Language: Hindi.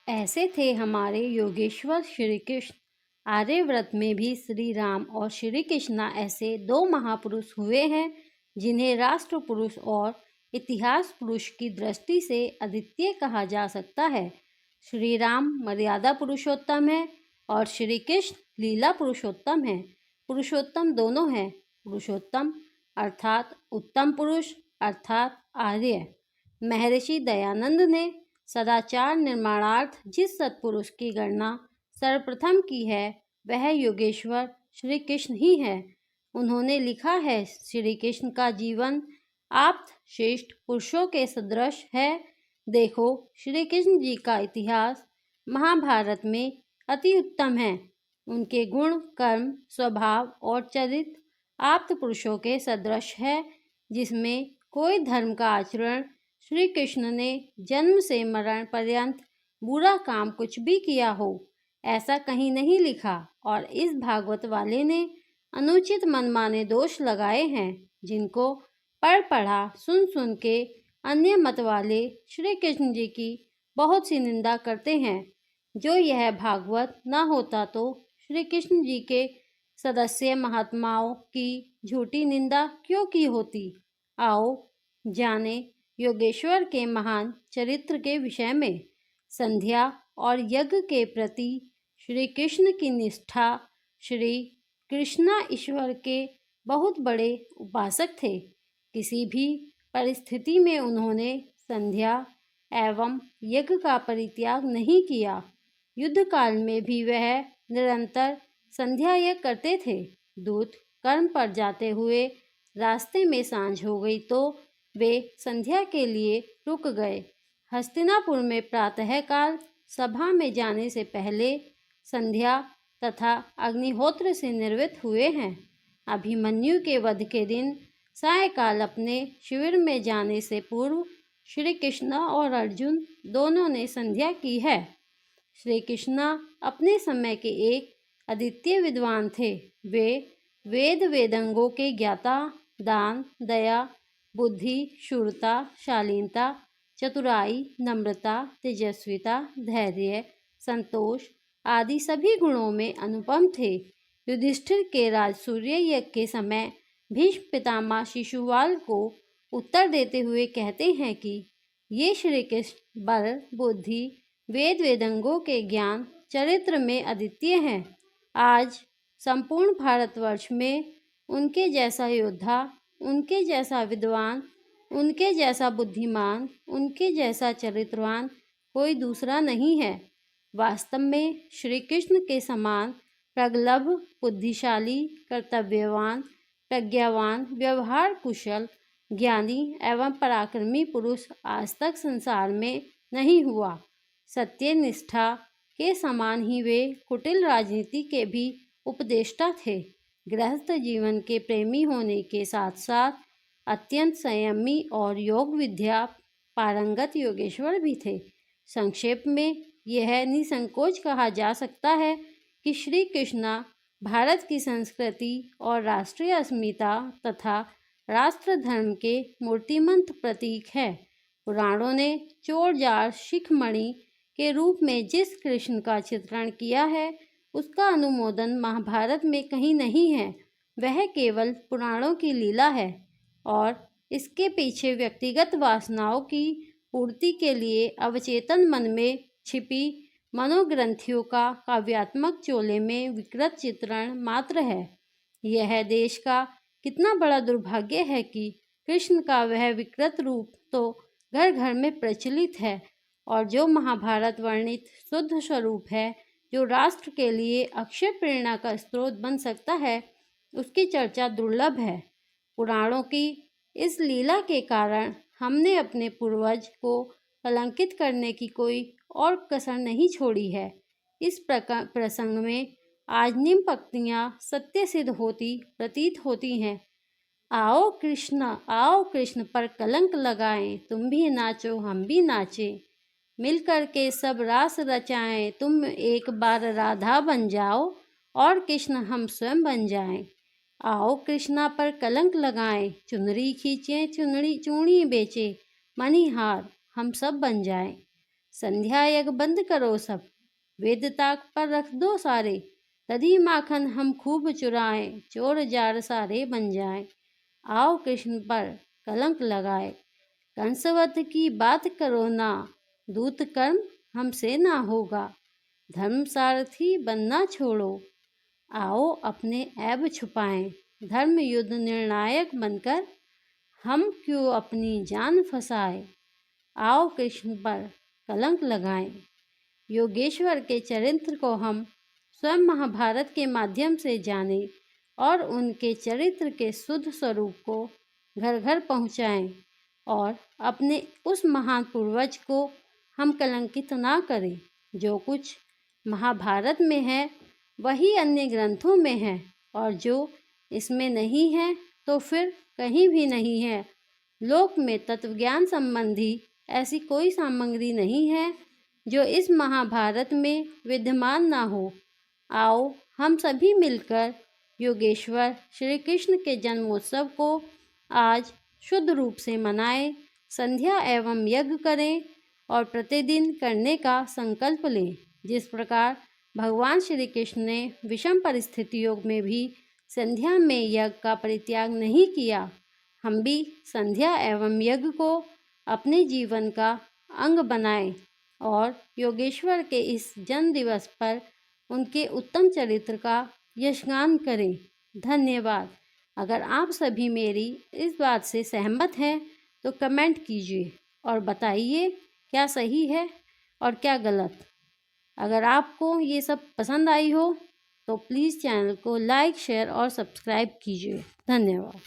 ऐसे थे हमारे योगेश्वर श्री कृष्ण। आर्यव्रत में भी श्री राम और श्री कृष्णा ऐसे दो महापुरुष हुए हैं जिन्हें राष्ट्र पुरुष और इतिहास पुरुष की दृष्टि से अद्वितीय कहा जा सकता है। श्री राम मर्यादा पुरुषोत्तम है और श्री कृष्ण लीला पुरुषोत्तम है। पुरुषोत्तम दोनों हैं। पुरुषोत्तम अर्थात उत्तम पुरुष अर्थात आर्य। महर्षि दयानंद ने सदाचार निर्माणार्थ जिस सत्पुरुष की गणना सर्वप्रथम की है वह योगेश्वर श्री कृष्ण ही है। उन्होंने लिखा है, श्री कृष्ण का जीवन आप्त श्रेष्ठ पुरुषों के सदृश है। देखो, श्री कृष्ण जी का इतिहास महाभारत में अति उत्तम है। उनके गुण, कर्म, स्वभाव और चरित्र आप्त पुरुषों के सदृश है, जिसमें कोई धर्म का आचरण श्री कृष्ण ने जन्म से मरण पर्यंत बुरा काम कुछ भी किया हो, ऐसा कहीं नहीं लिखा। और इस भागवत वाले ने अनुचित मनमाने दोष लगाए हैं, जिनको पढ़ पढ़ा सुन सुन के अन्य मत वाले श्री कृष्ण जी की बहुत सी निंदा करते हैं। जो यह भागवत न होता तो श्री कृष्ण जी के सदस्य महात्माओं की झूठी निंदा क्यों की होती। आओ जाने योगेश्वर के महान चरित्र के विषय में। संध्या और यज्ञ के प्रति श्री कृष्ण की निष्ठा। श्री कृष्णा ईश्वर के बहुत बड़े उपासक थे। किसी भी परिस्थिति में उन्होंने संध्या एवं यज्ञ का परित्याग नहीं किया। युद्ध काल में भी वह निरंतर संध्या यज्ञ करते थे। दूत कर्म पर जाते हुए रास्ते में सांझ हो गई तो वे संध्या के लिए रुक गए। हस्तिनापुर में प्रातःकाल सभा में जाने से पहले संध्या तथा अग्निहोत्र से निर्वृत्त हुए हैं। अभिमन्यु के वध के दिन सायकाल अपने शिविर में जाने से पूर्व श्री कृष्ण और अर्जुन दोनों ने संध्या की है। श्री कृष्णा अपने समय के एक अद्वितीय विद्वान थे। वे वेद वेदांगों के ज्ञाता, दान, दया, बुद्धि, शूरता, शालीनता, चतुराई, नम्रता, तेजस्विता, धैर्य, संतोष आदि सभी गुणों में अनुपम थे। युधिष्ठिर के राजसूय यज्ञ के समय भीष्म पितामह शिशुपाल को उत्तर देते हुए कहते हैं कि ये श्री कृष्ण बल, बुद्धि, वेद वेदांगों के ज्ञान, चरित्र में अद्वितीय हैं। आज संपूर्ण भारतवर्ष में उनके जैसा योद्धा, उनके जैसा विद्वान, उनके जैसा बुद्धिमान, उनके जैसा चरित्रवान कोई दूसरा नहीं है। वास्तव में श्री कृष्ण के समान प्रगल्भ, बुद्धिशाली, कर्तव्यवान, प्रज्ञावान, व्यवहार कुशल, ज्ञानी एवं पराक्रमी पुरुष आज तक संसार में नहीं हुआ। सत्यनिष्ठा के समान ही वे कुटिल राजनीति के भी उपदेष्टा थे। गृहस्थ जीवन के प्रेमी होने के साथ साथ अत्यंत संयमी और योग विद्या पारंगत योगेश्वर भी थे। संक्षेप में यह निसंकोच कहा जा सकता है कि श्री कृष्णा भारत की संस्कृति और राष्ट्रीय अस्मिता तथा राष्ट्र धर्म के मूर्तिमंत प्रतीक है। पुराणों ने चोर जार शिखमणि के रूप में जिस कृष्ण का चित्रण किया है उसका अनुमोदन महाभारत में कहीं नहीं है। वह केवल पुराणों की लीला है और इसके पीछे व्यक्तिगत वासनाओं की पूर्ति के लिए अवचेतन मन में छिपी मनोग्रंथियों का काव्यात्मक चोले में विकृत चित्रण मात्र है। यह देश का कितना बड़ा दुर्भाग्य है कि कृष्ण का वह विकृत रूप तो घर घर में प्रचलित है और जो महाभारत वर्णित शुद्ध स्वरूप है, जो राष्ट्र के लिए अक्षय प्रेरणा का स्रोत बन सकता है, उसकी चर्चा दुर्लभ है। पुराणों की इस लीला के कारण हमने अपने पूर्वज को कलंकित करने की कोई और कसर नहीं छोड़ी है। इस प्रसंग में आज निम्न पंक्तियाँ सत्य सिद्ध होती प्रतीत होती हैं। आओ कृष्ण पर कलंक लगाएं, तुम भी नाचो हम भी नाचें, मिलकर के सब रास रचाएं, तुम एक बार राधा बन जाओ और कृष्ण हम स्वयं बन जाएं। आओ कृष्णा पर कलंक लगाएं, चुनरी खींचें, चूड़ी बेचें, मणिहार हम सब बन जाएं। संध्या यज्ञ बंद करो सब, वेद ताक पर रख दो सारे। तभी माखन हम खूब चुराएं, चोर जार सारे बन जाएं। आओ कृष्ण पर कलंक लगाए, कंसवत की बात करो ना। दूत कर्म हमसे ना होगा, धर्म सारथी बनना छोड़ो। आओ अपने ऐब छुपाएं, धर्म युद्ध निर्णायक बनकर हम क्यों अपनी जान फंसाए। आओ कृष्ण पर कलंक लगाएं। योगेश्वर के चरित्र को हम स्वयं महाभारत के माध्यम से जानें और उनके चरित्र के शुद्ध स्वरूप को घर घर पहुँचाएं और अपने उस महान पूर्वज को हम कलंकित ना करें। जो कुछ महाभारत में है वही अन्य ग्रंथों में है, और जो इसमें नहीं है तो फिर कहीं भी नहीं है। लोक में तत्वज्ञान संबंधी ऐसी कोई सामग्री नहीं है जो इस महाभारत में विद्यमान ना हो। आओ हम सभी मिलकर योगेश्वर श्री कृष्ण के जन्मोत्सव को आज शुद्ध रूप से मनाएं, संध्या एवं यज्ञ करें और प्रतिदिन करने का संकल्प लें। जिस प्रकार भगवान श्री कृष्ण ने विषम परिस्थितियों में भी संध्या में यज्ञ का परित्याग नहीं किया, हम भी संध्या एवं यज्ञ को अपने जीवन का अंग बनाएं और योगेश्वर के इस जन्म दिवस पर उनके उत्तम चरित्र का यशगान करें। धन्यवाद। अगर आप सभी मेरी इस बात से सहमत हैं तो कमेंट कीजिए और बताइए क्या सही है और क्या गलत। अगर आपको ये सब पसंद आई हो तो प्लीज़ चैनल को लाइक, शेयर और सब्सक्राइब कीजिए। धन्यवाद।